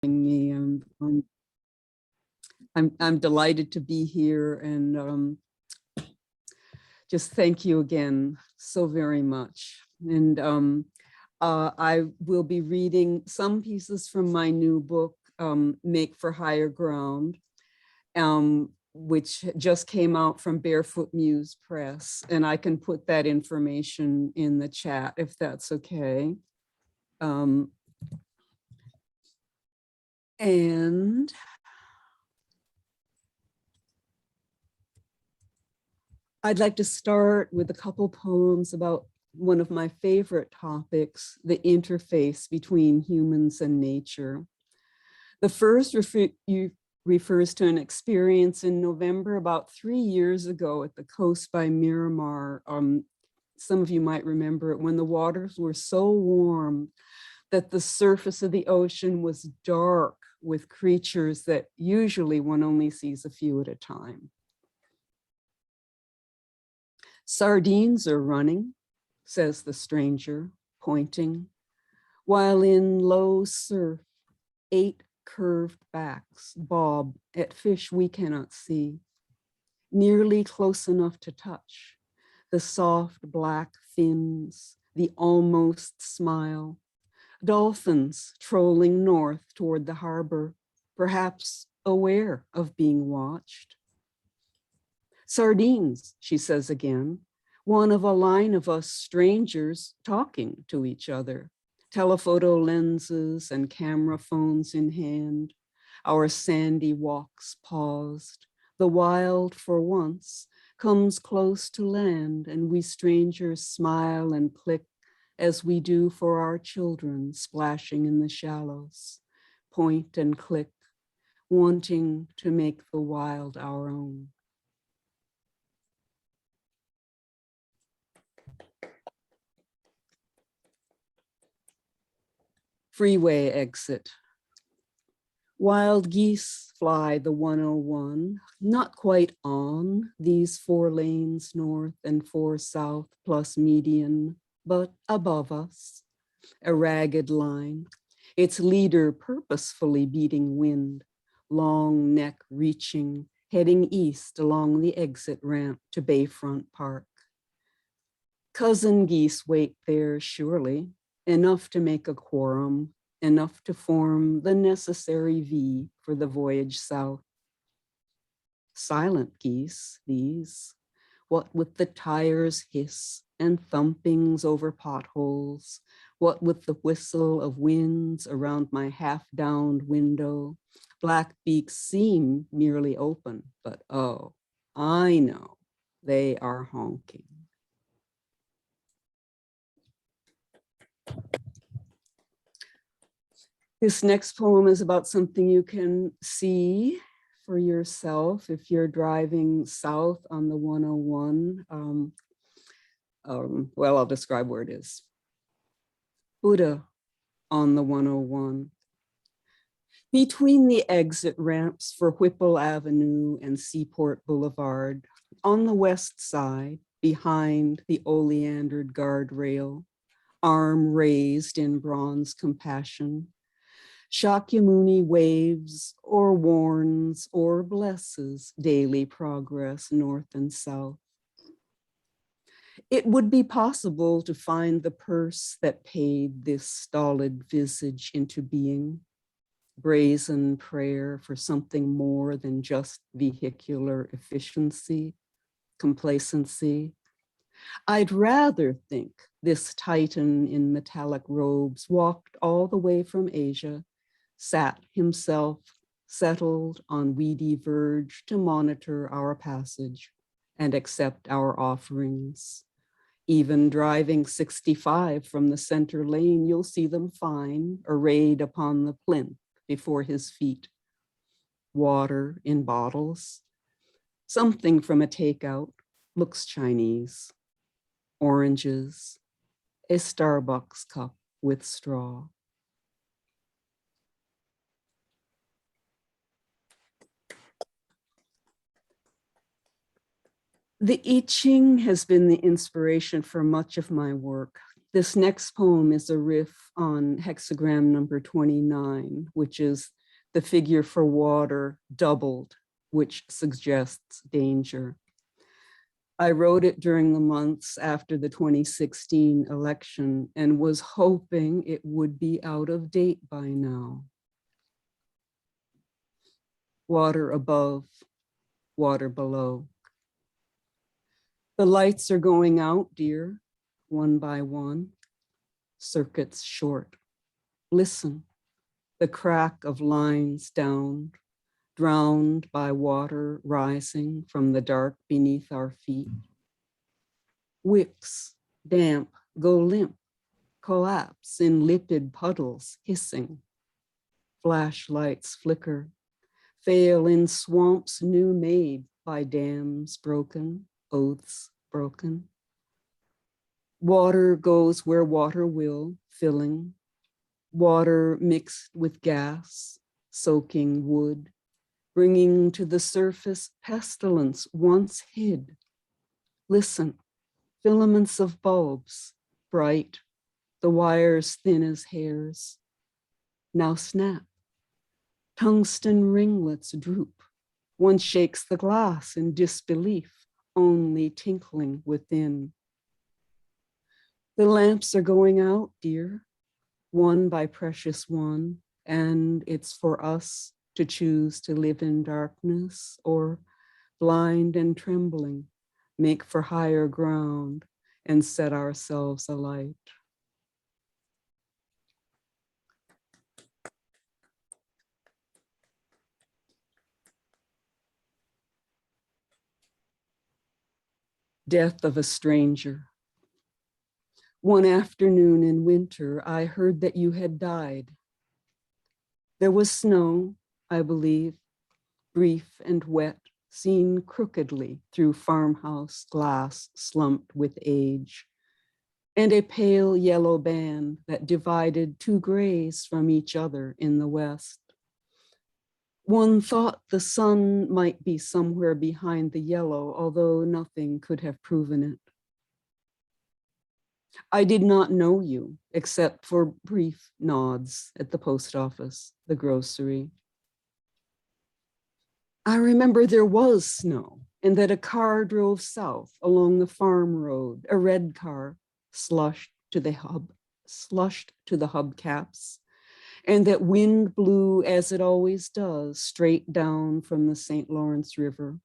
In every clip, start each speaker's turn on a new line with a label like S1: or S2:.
S1: me, and I'm delighted to be here, and just thank you again so very much. And I will be reading some pieces from my new book, Make for Higher Ground, which just came out from Barefoot Muse Press, and I can put that information in the chat if that's okay. And I'd like to start with a couple poems about one of my favorite topics, the interface between humans and nature. The first refers to an experience in November about 3 years ago at the coast by Miramar. Some of you might remember it, when the waters were so warm that the surface of the ocean was dark with creatures that usually one only sees a few at a time. Sardines are running, says the stranger, pointing, while in low surf, 8 curved backs bob at fish we cannot see, nearly close enough to touch, the soft black fins, the almost smile, dolphins trolling north toward the harbor, perhaps aware of being watched. Sardines, she says again, one of a line of us strangers talking to each other, telephoto lenses and camera phones in hand, our sandy walks paused. The wild, for once, comes close to land, and we strangers smile and click as we do for our children splashing in the shallows, point and click, wanting to make the wild our own. Freeway exit. Wild geese fly the 101, not quite on these 4 lanes north and 4 south plus median, but above us, a ragged line, its leader purposefully beating wind, long neck reaching, heading east along the exit ramp to Bayfront Park. Cousin geese wait there, surely, enough to make a quorum, enough to form the necessary V for the voyage south. Silent geese, these, what with the tires' hiss and thumpings over potholes, what with the whistle of winds around my half-downed window. Black beaks seem merely open, but oh, I know they are honking. This next poem is about something you can see for yourself if you're driving south on the 101. Well, I'll describe where it is. Buddha on the 101. Between the exit ramps for Whipple Avenue and Seaport Boulevard, on the west side, behind the oleandered guardrail, arm raised in bronze compassion, Shakyamuni waves or warns or blesses daily progress north and south. It would be possible to find the purse that paid this stolid visage into being, brazen prayer for something more than just vehicular efficiency, complacency. I'd rather think this Titan in metallic robes walked all the way from Asia, sat himself settled on weedy verge to monitor our passage and accept our offerings. Even driving 65 from the center lane, you'll see them fine, arrayed upon the plinth before his feet. Water in bottles, something from a takeout, looks Chinese. Oranges, a Starbucks cup with straw. The I Ching has been the inspiration for much of my work. This next poem is a riff on hexagram number 29, which is the figure for water doubled, which suggests danger. I wrote it during the months after the 2016 election and was hoping it would be out of date by now. Water above, water below. The lights are going out, dear, one by one, circuits short. Listen, the crack of lines downed, drowned by water rising from the dark beneath our feet. Wicks, damp, go limp, collapse in lipid puddles hissing. Flashlights flicker, fail in swamps new made by dams broken, oaths broken. Water goes where water will, filling. Water mixed with gas, soaking wood, bringing to the surface pestilence once hid. Listen, filaments of bulbs, bright, the wires thin as hairs, now snap. Tungsten ringlets droop. One shakes the glass in disbelief, only tinkling within. The lamps are going out, dear, one by precious one, and it's for us to choose to live in darkness or, blind and trembling, make for higher ground and set ourselves alight. Death of a stranger. One afternoon in winter, I heard that you had died. There was snow, I believe, brief and wet, seen crookedly through farmhouse glass slumped with age, and a pale yellow band that divided two grays from each other in the west. One thought the sun might be somewhere behind the yellow, although nothing could have proven it. I did not know you, except for brief nods at the post office, the grocery. I remember there was snow and that a car drove south along the farm road, a red car slushed to the hubcaps, and that wind blew as it always does, straight down from the St. Lawrence River,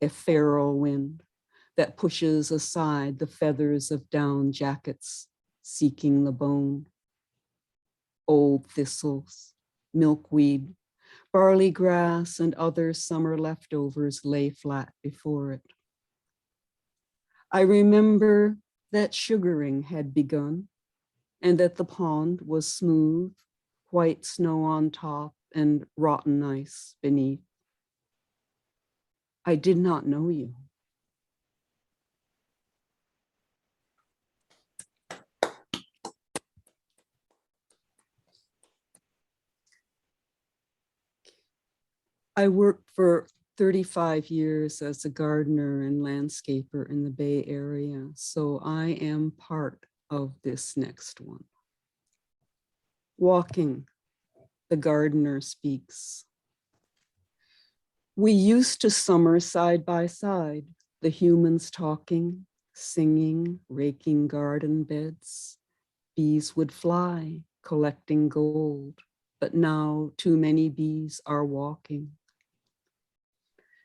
S1: a feral wind that pushes aside the feathers of down jackets, seeking the bone. Old thistles, milkweed, barley grass, and other summer leftovers lay flat before it. I remember that sugaring had begun and that the pond was smooth, white snow on top and rotten ice beneath. I did not know you. I worked for 35 years as a gardener and landscaper in the Bay Area, so I am part of this next one. Walking, the gardener speaks. We used to summer side by side, the humans talking, singing, raking garden beds. Bees would fly, collecting gold, but now too many bees are walking.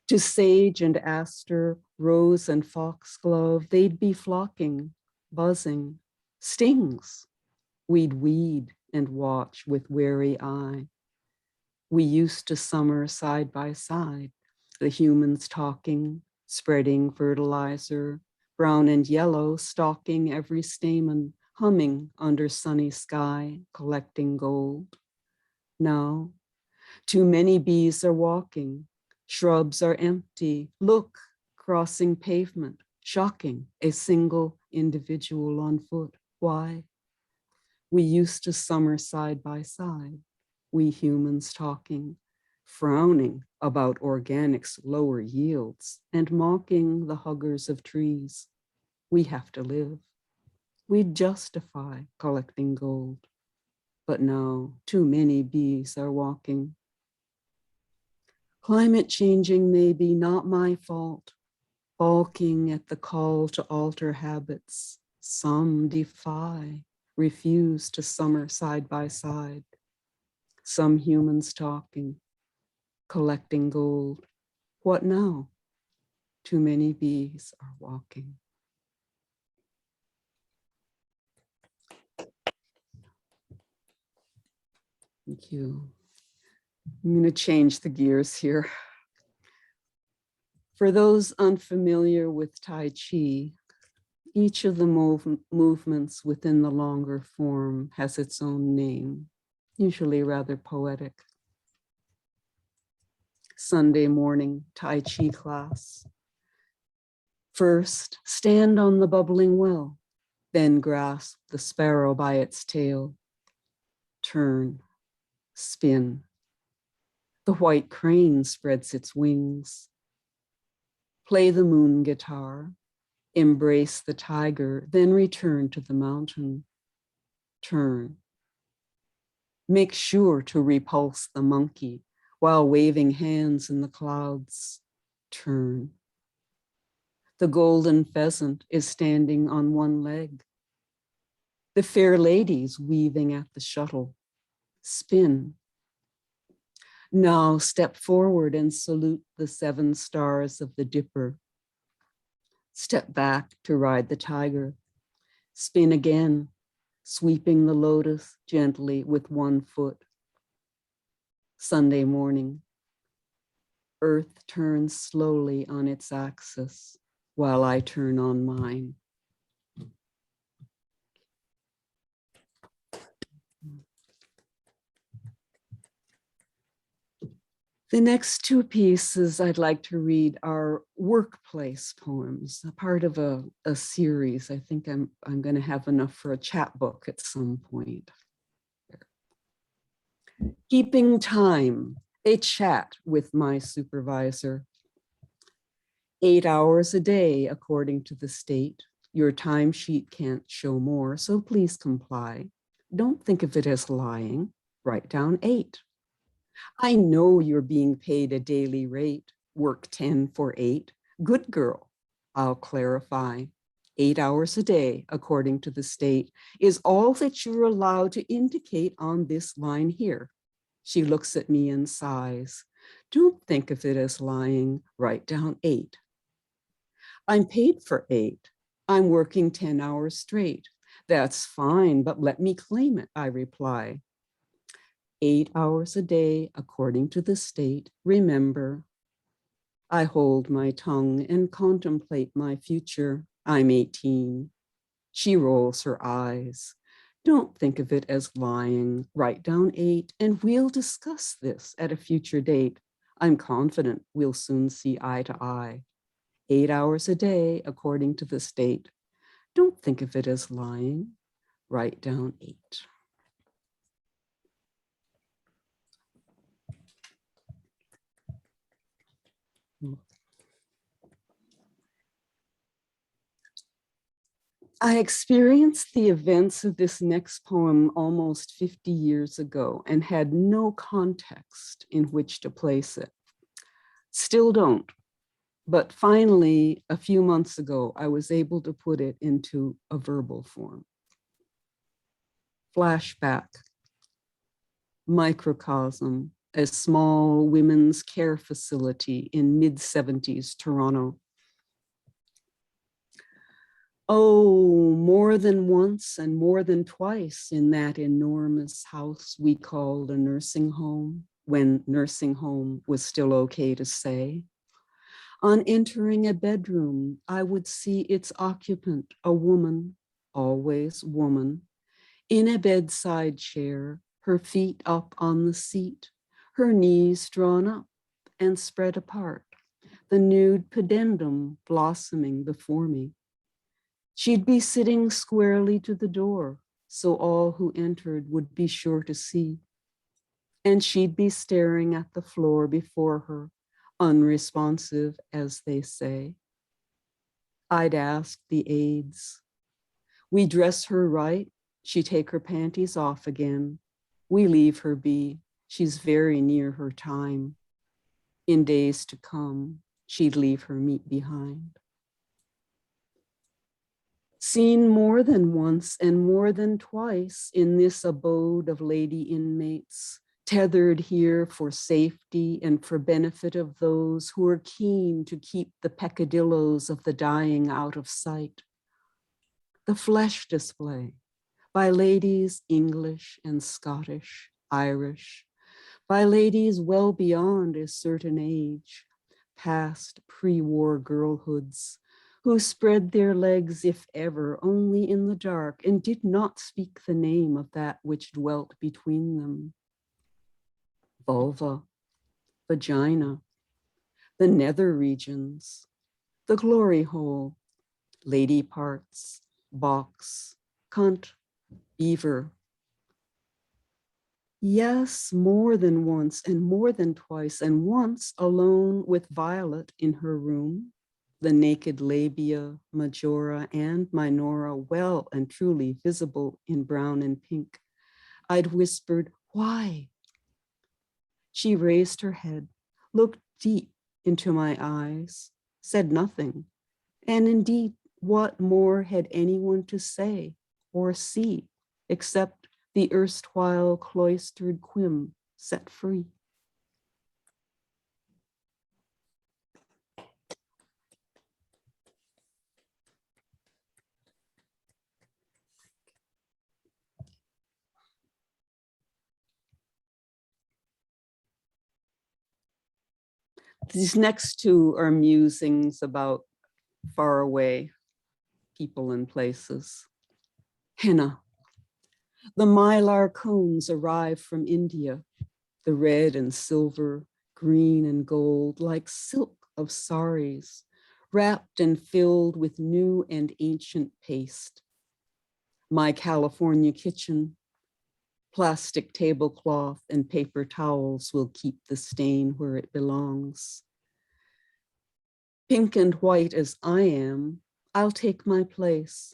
S1: To sage and aster, rose and foxglove, they'd be flocking, buzzing, stings. We'd weed and watch with wary eye. We used to summer side by side, the humans talking, spreading fertilizer, brown and yellow, stalking every stamen, humming under sunny sky, collecting gold. Now, too many bees are walking, shrubs are empty. Look, crossing pavement, shocking, a single individual on foot. Why? We used to summer side by side, we humans talking, frowning about organics' lower yields and mocking the huggers of trees. We have to live. We'd justify collecting gold, but now too many bees are walking. Climate changing may be not my fault, balking at the call to alter habits. Some defy, refuse to summer side by side. Some humans talking, collecting gold. What now? Too many bees are walking. Thank you. I'm going to change the gears here. For those unfamiliar with Tai Chi, each of the movements within the longer form has its own name, usually rather poetic. Sunday morning Tai Chi class. First, stand on the bubbling well, then grasp the sparrow by its tail. Turn, spin. The white crane spreads its wings. Play the moon guitar, embrace the tiger, then return to the mountain. Turn. Make sure to repulse the monkey while waving hands in the clouds. Turn. The golden pheasant is standing on one leg. The fair lady's weaving at the shuttle. Spin. Now step forward and salute the 7 stars of the dipper. Step back to ride the tiger. Spin again, sweeping the lotus gently with one foot. Sunday morning. Earth turns slowly on its axis while I turn on mine. The next 2 pieces I'd like to read are workplace poems, a part of a series. I think I'm going to have enough for a chapbook at some point. Keeping time, a chat with my supervisor. 8 hours a day, according to the state. Your timesheet can't show more, so please comply. Don't think of it as lying. Write down 8. I know you're being paid a daily rate. Work 10 for 8. Good girl. I'll clarify. 8 hours a day, according to the state, is all that you're allowed to indicate on this line here. She looks at me and sighs. Don't think of it as lying. Write down 8. I'm paid for 8. I'm working 10 hours straight. That's fine, but let me claim it, I reply. 8 hours a day, according to the state. Remember, I hold my tongue and contemplate my future. I'm 18. She rolls her eyes. Don't think of it as lying. Write down 8, and we'll discuss this at a future date. I'm confident we'll soon see eye to eye. 8 hours a day, according to the state. Don't think of it as lying. Write down 8. I experienced the events of this next poem almost 50 years ago and had no context in which to place it. Still don't, but finally, a few months ago, I was able to put it into a verbal form. Flashback, microcosm, a small women's care facility in mid-70s Toronto. Oh, more than once and more than twice in that enormous house we called a nursing home, when nursing home was still okay to say. On entering a bedroom, I would see its occupant, a woman, always woman, in a bedside chair, her feet up on the seat, her knees drawn up and spread apart, the nude pudendum blossoming before me. She'd be sitting squarely to the door, so all who entered would be sure to see. And she'd be staring at the floor before her, unresponsive, as they say. I'd ask the aides, We dress her right, she take her panties off again. We leave her be, she's very near her time. In days to come, she'd leave her meat behind. Seen more than once and more than twice in this abode of lady inmates, tethered here for safety and for benefit of those who are keen to keep the peccadillos of the dying out of sight. The flesh display by ladies English and Scottish, Irish, by ladies well beyond a certain age, past pre-war girlhoods, who spread their legs, if ever, only in the dark and did not speak the name of that which dwelt between them. Vulva, vagina, the nether regions, the glory hole, lady parts, box, cunt, beaver. Yes, more than once and more than twice, and once alone with Violet in her room, the naked labia majora and minora well and truly visible in brown and pink. I'd whispered, why? She raised her head, looked deep into my eyes, said nothing. And indeed, what more had anyone to say or see except the erstwhile cloistered Quim set free? These next two are musings about far away people and places. Henna. The mylar cones arrive from India, the red and silver, green and gold, like silk of saris, wrapped and filled with new and ancient paste. My California kitchen, plastic tablecloth and paper towels will keep the stain where it belongs. Pink and white as I am, I'll take my place.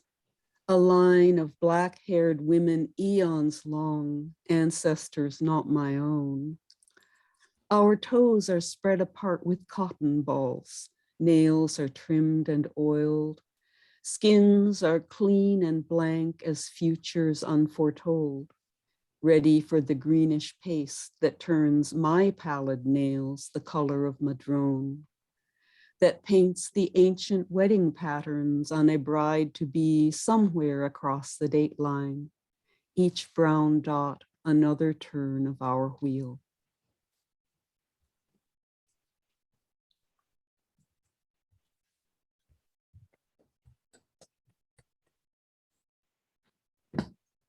S1: A line of black-haired women eons long, ancestors not my own. Our toes are spread apart with cotton balls. Nails are trimmed and oiled. Skins are clean and blank as futures unforetold, ready for the greenish paste that turns my pallid nails the color of madrone, that paints the ancient wedding patterns on a bride-to-be somewhere across the date line, each brown dot another turn of our wheel.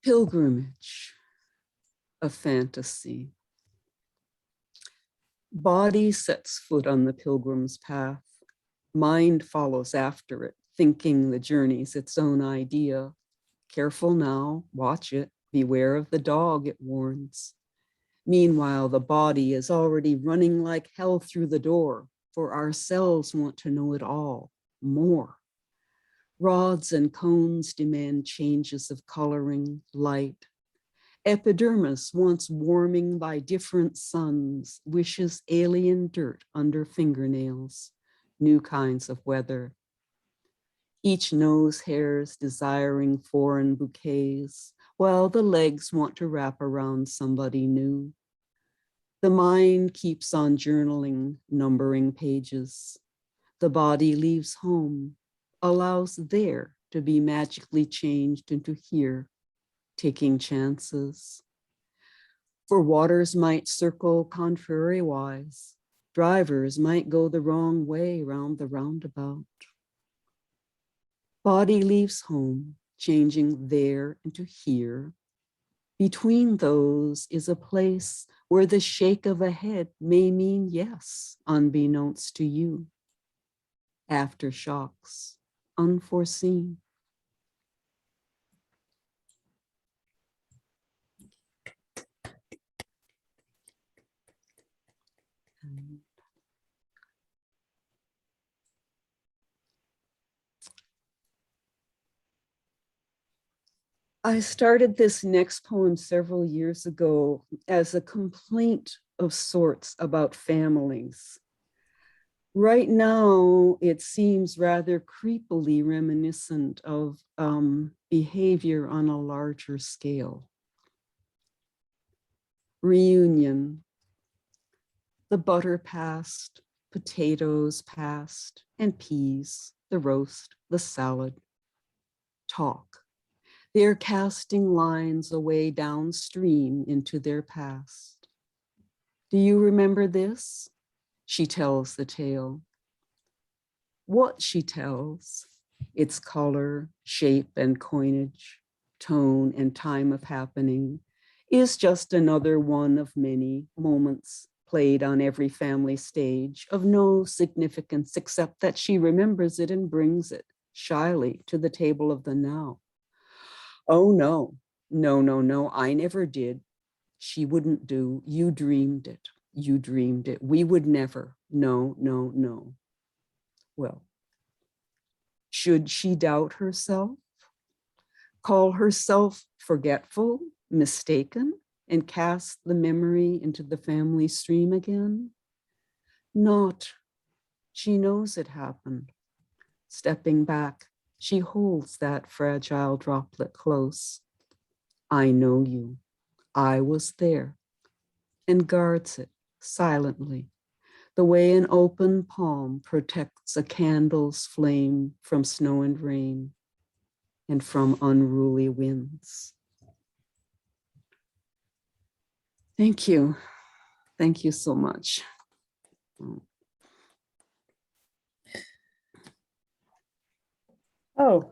S1: Pilgrimage, a fantasy. Body sets foot on the pilgrim's path. Mind follows after it, thinking the journey's its own idea. Careful now, watch it, beware of the dog, it warns. Meanwhile, the body is already running like hell through the door, for ourselves want to know it all, more. Rods and cones demand changes of coloring, light. Epidermis, once warming by different suns, wishes alien dirt under fingernails, new kinds of weather. Each nose hairs desiring foreign bouquets, while the legs want to wrap around somebody new. The mind keeps on journaling, numbering pages. The body leaves home, allows there to be magically changed into here, taking chances. For waters might circle contrary-wise. Drivers might go the wrong way round the roundabout. Body leaves home, changing there into here. Between those is a place where the shake of a head may mean yes, unbeknownst to you. Aftershocks, unforeseen. I started this next poem several years ago as a complaint of sorts about families. Right now, it seems rather creepily reminiscent of behavior on a larger scale. Reunion. The butter passed, potatoes passed, and peas, the roast, the salad. Talk. They're casting lines away downstream into their past. Do you remember this? She tells the tale. What she tells, its color, shape, and coinage, tone, and time of happening, is just another one of many moments played on every family stage of no significance except that she remembers it and brings it shyly to the table of the now. Oh, no, no, I never did. She wouldn't do. You dreamed it. You dreamed it. We would never. No. Well, should she doubt herself? Call herself forgetful, mistaken, and cast the memory into the family stream again? Not. She knows it happened. Stepping back, she holds that fragile droplet close. I know you. I was there, and guards it silently, the way an open palm protects a candle's flame from snow and rain and from unruly winds. Thank you. Thank you so much.
S2: Oh,